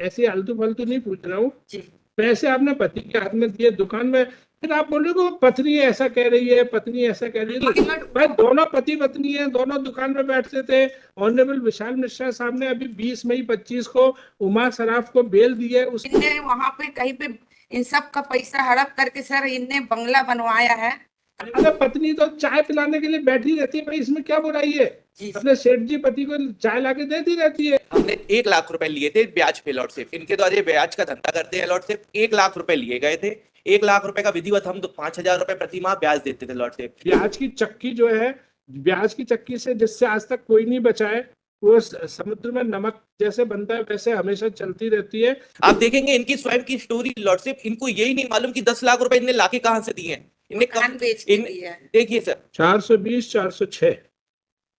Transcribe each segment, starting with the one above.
ऐसे आलतू फालतू नहीं पूछ रहा हूँ। जी। पैसे आपने पति के हाथ में दिए दुकान में, फिर आप बोल रहे हो पत्नी ऐसा कह रही है, पत्नी ऐसा कह रही है। तो भाई दोनों पति पत्नी है, दोनों दुकान में बैठते थे। ऑनरेबल विशाल मिश्रा साहब ने अभी 20 मई 25 को उमा सराफ को बेल दी है। इनने वहां पे कहीं पे इन सब का पैसा हड़प करके सर इनने बंगला बनवाया है। अरे पत्नी तो चाय पिलाने के लिए बैठी रहती है भाई, इसमें क्या बुराई है? अपने सेठ जी पति को चाय लाके देती रहती है। हमने 1 लाख रुपए लिए थे ब्याज पे लॉर्ड साहब, इनके द्वारा ब्याज का धंधा करते हैं लॉर्ड साहब। 1 लाख रुपए लिए गए थे, 1 लाख रुपए का विधिवत हम 5,000 रुपए प्रति माह ब्याज देते थे लॉर्ड साहब। ब्याज की चक्की जो है, ब्याज की चक्की से जिससे आज तक कोई नहीं बचा है, वो समुद्र में नमक जैसे बनता है वैसे हमेशा चलती रहती है। आप देखेंगे इनकी स्वयं की स्टोरी लॉर्ड साहब, इनको यही नहीं मालूम कि 10 लाख रुपए इनने लाके कहां से दिए हैं। इन्हें मकान बेच के दिया है। देखिए सर 420 406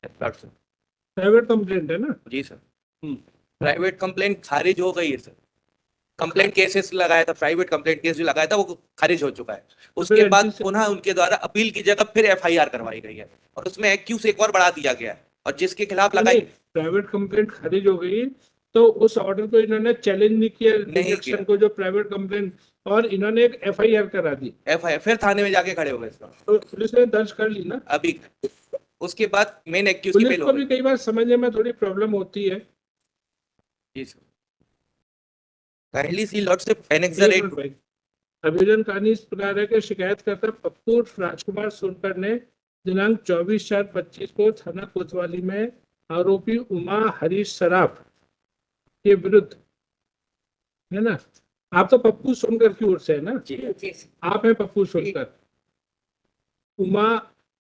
प्राइवेट कंप्लेंट है ना? जी सर, प्राइवेट कंप्लेंट खारिज हो गई है सर। कंप्लेंट केसेस लगाया था, प्राइवेट कंप्लेंट केस जो लगाया था वो खारिज हो चुका है। उसके बाद पुनः उनके द्वारा अपील की जगह फिर एफआईआर करवाई गई है और उसमें एक्यूज एक और बढ़ा दिया गया है और जिसके खिलाफ लगाई प्राइवेट कंप्लेंट खारिज हो गई तो उस ऑर्डर को इन्होंने चैलेंज नहीं किया रिजेक्शन को, जो प्राइवेट कंप्लेंट, और इन्होंने एक एफआईआर करा दी। एफआईआर फिर थाने में जाके खड़े हो गए इसका, तो पुलिस ने दर्ज कर ली ना अभी। उसके बाद मेन एक्यूज की पुलिस बेल को हो भी गई। कई बार समझने में थोड़ी प्रॉब्लम होती है। जी सर, काइंडली सी लॉर्ड से एनेक्सर 8। अभियोजन कहानी इस प्रकार है कि शिकायतकर्ता पप्पू राजकुमार सोनकर ने दिनांक 24/4/25 को थाना कोतवाली में आरोपी उमा हरीश सराफ के विरुद्ध, है ना? आप तो पप्पू सोनकर की ओर से है ना? जी। आप है पप्पू सोनकर, उमा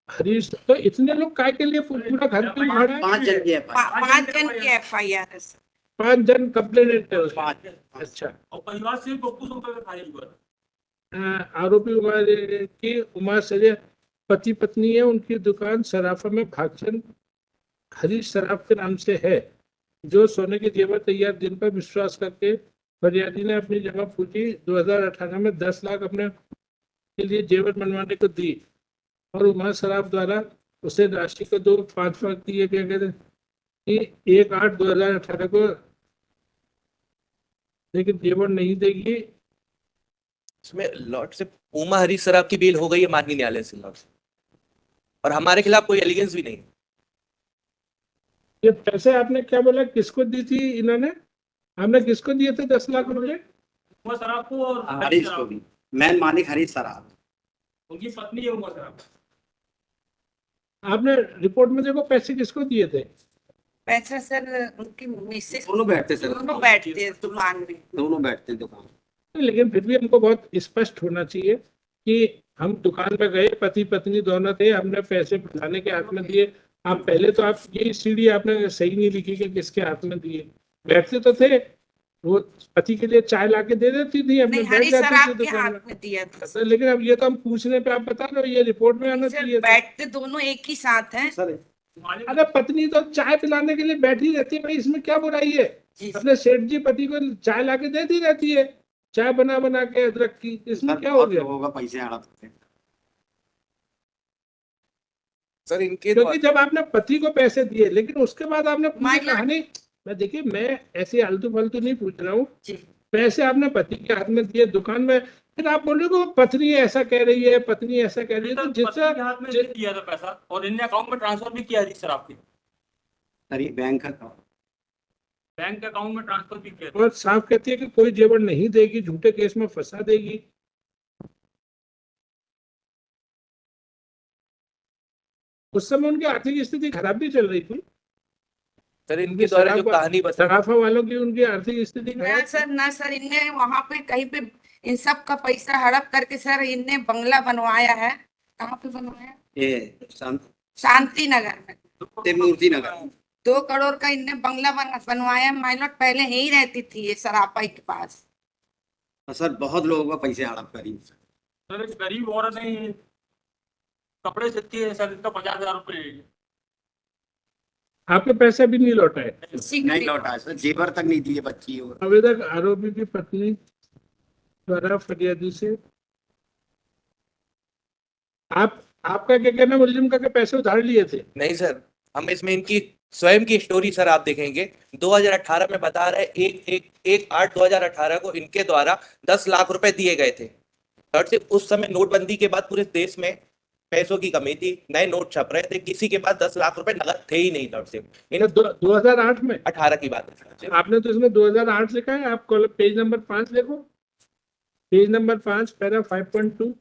हरीश, तो इतने लोग काय के लिए पूरा घर क्यों भाड़ा है? 5 जन की है। 5 जन की एफआईआर है सर। 5 जन कंप्लेनेंट है उसमें। 5। अच्छा, और परिवार से पप्पू सोनकर का खारिज हुआ। आरोपी उमा सजे पति पत्नी है। उनकी दुकान सराफा में भागचंद हरीश सराफ के नाम से है, जो सोने के जेवर तैयार दिन पर विश्वास करके फरियादी ने अपनी जगह पूछी 2018 में 10 लाख अपने के लिए जेवर बनवाने को दी और उमा सराफ द्वारा उसे राशि को 5 लाख दिए गए थे कि 1/8/2018 को, लेकिन जेवर नहीं देगी। इसमें लॉर्ड से उमा हरीश सराफ की बेल हो गई है माननीय न्यायालय से लॉर्ड से, और हमारे खिलाफ कोई एलिगेंस भी नहीं। ये पैसे आपने क्या बोला किसको दी थी इन्होंने? हमने किसको दिए थे 10 लाख रुपए? उमा सराफ को और हरीश को भी, मैन मालिक हरीश सराफ, उनकी पत्नी है उमा सराफ। आपने रिपोर्ट में देखो पैसे किसको दिए थे? पैसा सर उनकी मिसेस दोनों बैठते सर, दोनों बैठते हैं दुकान में। दोनों बैठते दुकान। लेकिन फिर भी हमको बहुत स्पष्ट होना चाहिए कि हम दुकान पे गए, पति पत्नी दोनों थे, हमने पैसे फलाने के हाथ में दिए। आप पहले तो आप ये सीढ़ी आपने सही नहीं लिखी कि किसके हाथ में दिए। बैठते तो थे, वो पति के लिए चाय लाके दे देती थी, अपने नहीं, बैठ हरीश जाती सराफ थी के दुकान हाथ में। में दिया था। तो लेकिन अब ये तो हम पूछने पे आप बता रहे हो, ये रिपोर्ट में आना सर चाहिए था। बैठते दोनों एक ही साथ हैं। सर अरे पत्नी तो चाय पिलाने के लिए बैठी रहती है भाई, इसमें क्या बुराई है? जी। अपने सेठ जी पति को चाय लाके देती रहती है, चाय बना बना के अदरक की, इसमें क्या हो गया? लोगों का पैसे हड़पते हैं सर इनके क्योंकि जब आपने पति को पैसे दिए, लेकिन उसके बाद आपने पूरी माइनर- कहानी, मैं देखिए मैं ऐसे आलतू फालतू नहीं पूछ रहा हूँ। जी। पैसे आपने पति के हाथ में दिए दुकान में, फिर आप बोल रहे हो पत्नी ऐसा कह रही है, पत्नी ऐसा कह रही है, तो पत्नी जिससे के हाथ में दे दिया था पैसा और इनने अकाउंट में ट्रांसफर भी किया हरीश सराफ के सर। ये बैंक का बैंक के अकाउंट में ट्रांसफर भी किया था। और साफ कहती है कि कोई जेवर नहीं देगी, झूठे केस में फंसा देगी। उस समय उनकी आर्थिक स्थिति खराब भी चल रही थी। सर इनके द्वारा जो कहानी बता, सराफा वालों की उनकी आर्थिक स्थिति ना सर, ना सर, इनने वहां पे कहीं पे इन सब का पैसा हड़प करके सर इनने बंगला बनवाया है। कहाँ पे बनवाया? ये शांति नगर में। मूर्ति नगर 2 करोड़ का इनने बंगला बनवाया। माइलॉट पहले यही रहती थी ये सरापा के पास। सर बहुत लोगों का पैसे हड़प करी। सर एक गरीब औरत है, कपड़े सिलती है सर, इसका 50,000 रुपये ले लिए। आपके पैसे भी नहीं लौटा है? नहीं लौटा सर, जेवर तक नहीं दिए बच्ची और आवेदक आरोपी की पत्नी द्वारा फरियादी से आपका क्या कहना, मुलजिम का के पैसे उधार लिए थे? नहीं सर, हम इसमें इनकी स्वयं की स्टोरी सर आप देखेंगे 2018 में बता रहे एक 8/2018 को इनके द्वारा 10 लाख रुपए दिए गए थे। और सिर्फ उस समय नोटबंदी के बाद पूरे देश में पैसों की कमी थी, नए नोट छप रहे थे, किसी के पास 10 लाख रुपए नगद थे ही नहीं। सिर्फ इन 2008 में 18 की बात है। आपने तो इसमें 2008 लिखा है। आप पेज नंबर 5 देखो, पेज नंबर 5 पैरा 5.2।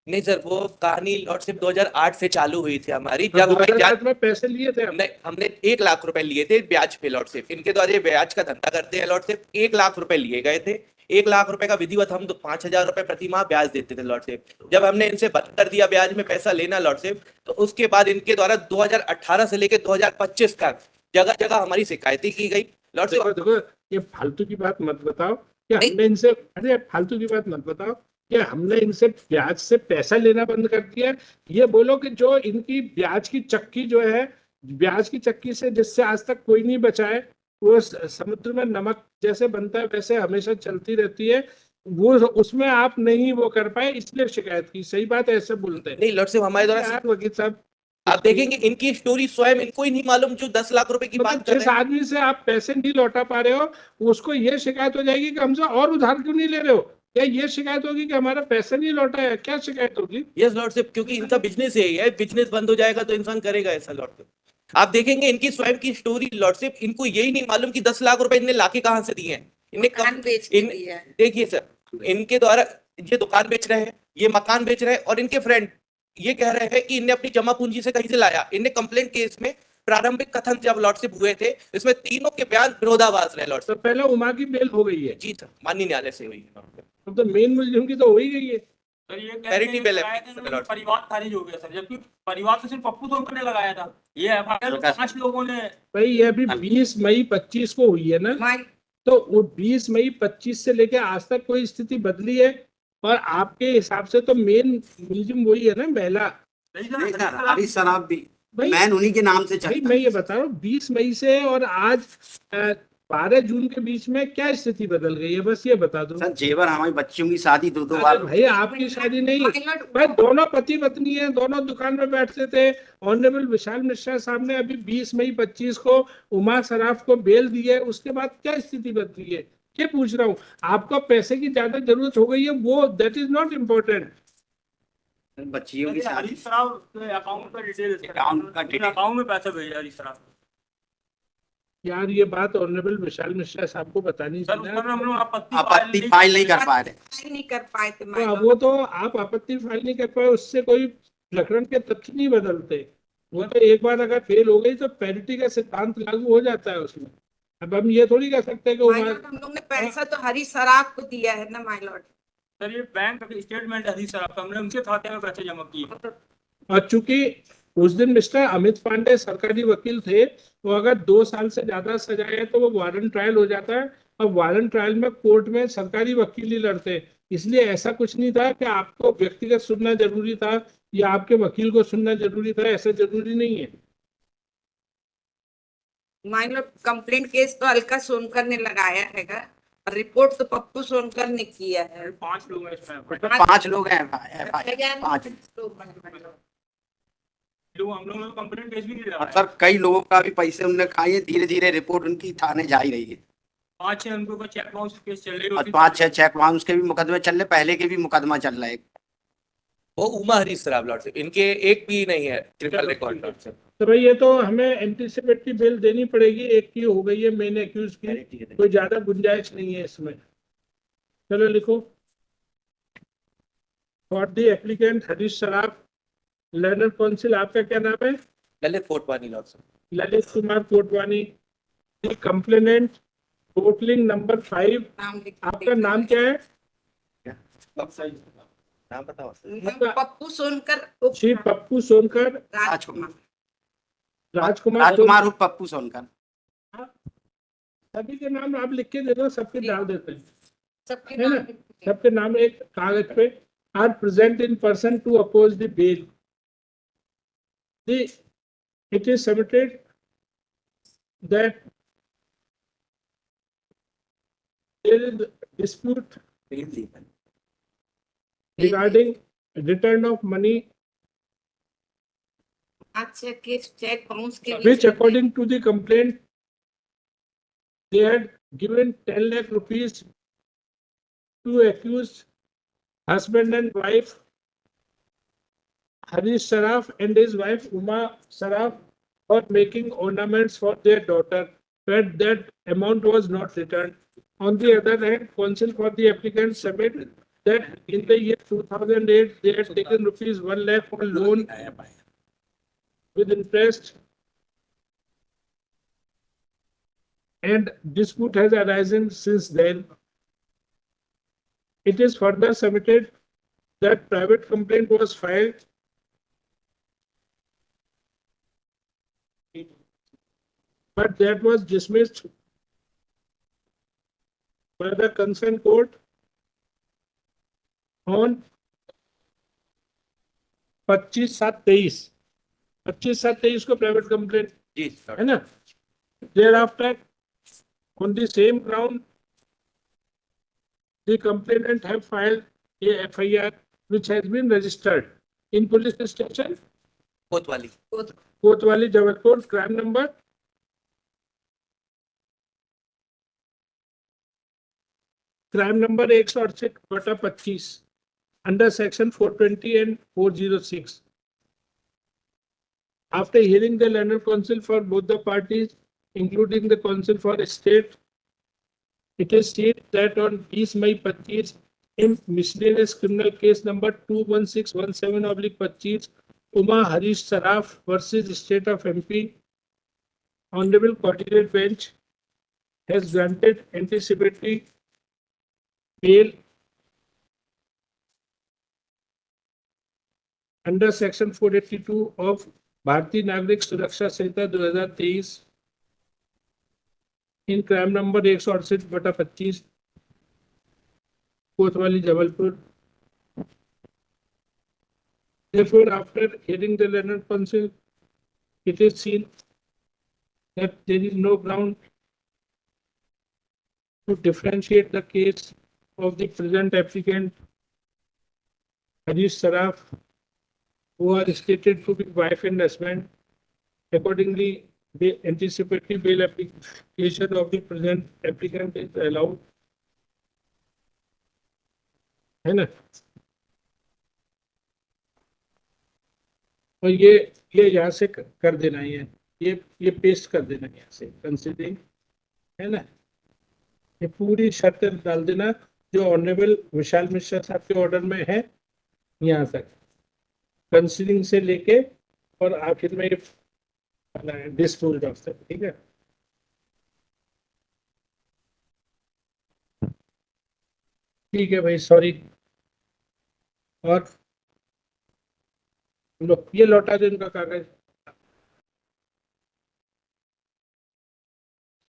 नहीं सर, वो कहानी लॉर्डशिप 2008 से चालू हुई थी हमारी, जब हमें 2008 में पैसे लिए थे हमने 1 लाख रुपए लिए थे ब्याज पे लॉर्डशिप। इनके द्वारा ये ब्याज का धंधा करते हैं लॉर्डशिप। 1 लाख रुपए लिए गए थे। 1 लाख रुपए का विधिवत हम 5,000 रुपए प्रति माह ब्याज देते थे लॉर्डशिप। जब हमने इनसे बंद कर दिया ब्याज में पैसा लेना लॉर्डशिप, तो उसके बाद इनके द्वारा 2018 से लेकर 2025 तक जगह जगह हमारी शिकायतें की गई लॉर्डशिप। देखो ये फालतू की बात मत बताओ क्या हमने इनसे, अरे फालतू की बात मत बताओ क्या हमने इनसे ब्याज से पैसा लेना बंद कर दिया। ये बोलो कि जो इनकी ब्याज की चक्की जो है, ब्याज की चक्की से जिससे आज तक कोई नहीं बचा है, वो समुद्र में नमक जैसे बनता है वैसे हमेशा चलती रहती है, वो उसमें आप नहीं वो कर पाए इसलिए शिकायत की। सही बात है, ऐसे बोलते हैं। नहीं लॉर्डशिप हमारे द्वारा वकील साहब आप देखेंगे इनकी स्टोरी स्वयं इनको ही नहीं मालूम, जो 10 लाख रुपए की बात कर जिस रहे हैं। आदमी से आप पैसे नहीं लौटा पा रहे हो उसको ये शिकायत हो जाएगी कि हमसे और उधार क्यों नहीं ले रहे हो, या ये शिकायत होगी कि हमारा पैसा नहीं लौटा है। क्या शिकायत होगी? यस लॉर्डशिप, क्योंकि इनका बिजनेस यही है, बिजनेस बंद हो जाएगा तो इंसान करेगा ऐसा लॉर्डशिप। आप देखेंगे इनकी स्वयं की स्टोरी लॉर्डशिप, इनको यही नहीं मालूम कि 10 लाख रुपए इनने लाके कहां से दिए हैं। मकान बेच के दिया है। देखिए सर, इनके द्वारा ये दुकान बेच रहे हैं, ये मकान बेच रहे हैं, और इनके फ्रेंड ये कह रहे हैं कि इनने अपनी जमा पूंजी से कहीं से लाया। इनने कंप्लेंट केस में प्रारंभिक कथन जब लॉर्डशिप हुए थे, इसमें तीनों के बयान विरोधाभास रहे तो लॉर्डशिप। पहले उमा की बेल हो गई है, जी सर, माननीय न्यायालय से हुई है। अब तो मेन मुलजिम की तो हो ही गई है। सर ये Parity bill है, परिवार खारिज हो गया सर, जबकि परिवार तो सिर्फ पप्पू सोनकर ने लगाया था। ये एफआईआर 5 लोगों ने। भाई ये अभी 20 मई 25 को हुई है ना, माइल तो वो 20 मई 25 से लेके आज तक कोई स्थिति बदली है? और आपके हिसाब से तो मेन मुलजिम वही है ना, महिला। नहीं सर, हरीश सराफ भी भाई मैन उन्हीं के नाम से भाई चलता मैं है। ये बता रहा हूँ 20 मई से और आज 12 जून के बीच में क्या स्थिति बदल गई है, बस ये बता दो। सर जेवर हमारी बच्चियों की शादी 2-2 अरे बार। भाई आपकी शादी नहीं, भाई दोनों पति पत्नी है, दोनों दुकान में बैठते थे। ऑनरेबल विशाल मिश्रा साहब ने अभी 20 मई 25 को उमा सराफ को बेल दी है, उसके बाद क्या स्थिति बदली है ये पूछ रहा हूँ। आपको पैसे की ज्यादा जरूरत हो गई है, वो दैट इज नॉट इम्पोर्टेंट। बच्चियों की शादी हरीश सराफ के अकाउंट का डिटेल, अकाउंट का डिटेल। अकाउंट में पैसा भेजा हरीश सराफ। यार ये बात ऑनरेबल विशाल मिश्रा साहब को बतानी सर उस चाहिए। पर हम लोग आपत्ति फाइल नहीं कर पा रहे। नहीं कर पाए थे तो माइल अब वो तो आप आपत्ति फाइल नहीं कर पाए, उससे कोई प्रकरण के तथ्य नहीं बदलते। वो तो एक बार अगर फेल हो गई तो पैरिटी का सिद्धांत लागू हो जाता है उसमें। अब हम ये थोड़ी कह सकते हैं कि माइल हम लोग ने पैसा तो हरीश सराफ को दिया है ना माइल लॉर्ड। सर ये बैंक का स्टेटमेंट हरीश सराफ का, हमने उनके खाते में पैसे जमा किए। और चूंकि उस दिन मिस्टर अमित पांडे सरकारी वकील थे, वो अगर 2 साल से ज्यादा सजा है तो वो वारंट ट्रायल हो जाता है, और वारंट ट्रायल में कोर्ट में सरकारी वकील ही लड़ते हैं। इसलिए ऐसा कुछ नहीं था कि आपको व्यक्तिगत सुनना जरूरी था या आपके वकील को सुनना जरूरी था, ऐसा जरूरी नहीं है। माइल लॉर्ड कंप्लेंट केस तो अलका सोनकर ने लगाया हैगा और रिपोर्ट तो पप्पू सोनकर ने किया है। 5 लोग हैं इसमें। तो 5 लोग हैं FIR 5। हम लोग ने कंप्लेंट केस भी नहीं और लगाया। सर कई लोगों का भी पैसे उनने खाए, धीरे धीरे रिपोर्ट उनकी थाने जा ही रही है। 5-6 उनको का चेक बाउंस केस चल रही और है। 5-6 चेक बाउंस के भी मुकदमे चल रहे, पहले के भी मुकदमा चल रहा है। वो उमा हरीश सराफ लॉर्डशिप, इनके एक भी नहीं है क्रिमिनल रिकॉर्ड लॉर्डशिप। तो भाई ये तो हमें एंटीसिपेटरी बेल देनी पड़ेगी, एक की हो गई है मेन एक्यूज की, कोई ज्यादा गुंजाइश नहीं है इसमें। चलो लिखो, for the applicant Harish Saraf, learner council, आपका क्या नाम है? Lalit Kotwani lordship. Lalit Kumar Kotwani. Complainant totalling number 5, नाम लिख आपका नाम क्या है? नाम बताओ। पप्पू सोनकर श्री पप्पू सोनकर राजकुमार। राजकुमार उर्फ पप्पू सोनकर। सभी के नाम आप लिख के दे दो, सबके डाल देते हैं, सबके है ना? नाम लिख के। सबके नाम एक कागज पे। Are present in person to oppose the bail. It is submitted that there is dispute regarding return of money अच्छा चेक बाउंस के which according to the complaint they had given 10 lakh rupees to accused husband and wife Harish Saraf and his wife Uma Saraf for making ornaments for their daughter, but that amount was not returned. On the other hand, counsel for the applicant submitted that in the year 2008 they had taken rupees 1 lakh for loan with interest, and dispute has arisen since then. It is further submitted that private complaint was filed but that was dismissed by the concerned court on 25/7/23 25/7/23 को private complaint जी है ना. Thereafter, on the same ground, the complainant have filed a FIR which has been registered in police station कोतवाली कोतवाली Jabalpur, crime number 168/25 under section 420 and 406. After hearing the learned counsel for both the parties, including the counsel for state, it is stated that on 20 May 25 in miscellaneous criminal case number 21617/25, Uma Harish Saraf versus State of MP, Honorable Coordinate Bench has granted anticipatory bail under section 482 of Bharatiya Nagrik Suraksha Sanhita 2023 in crime number 168/25 कोतवाली Jabalpur. Therefore, after hearing the learned counsel, it is seen that there is no ground to differentiate the case of the present applicant Harish Saraf, who are stated to be wife and husband. Accordingly, the anticipatory bail application of the present applicant is allowed. है ना. और ये यहाँ से कर देना ही है, ये पेस्ट कर देना यहाँ से कंसीडरिंग, है ना. ये पूरी शर्त डाल देना जो ऑनरेबल विशाल मिश्रा साहब के ऑर्डर में है, यहाँ तक कंसीडरिंग से लेके और आखिर में डिस्पोज ऑफ तक. ठीक है. ठीक है भाई, सॉरी. और लो ये लौटा दो इनका कागज.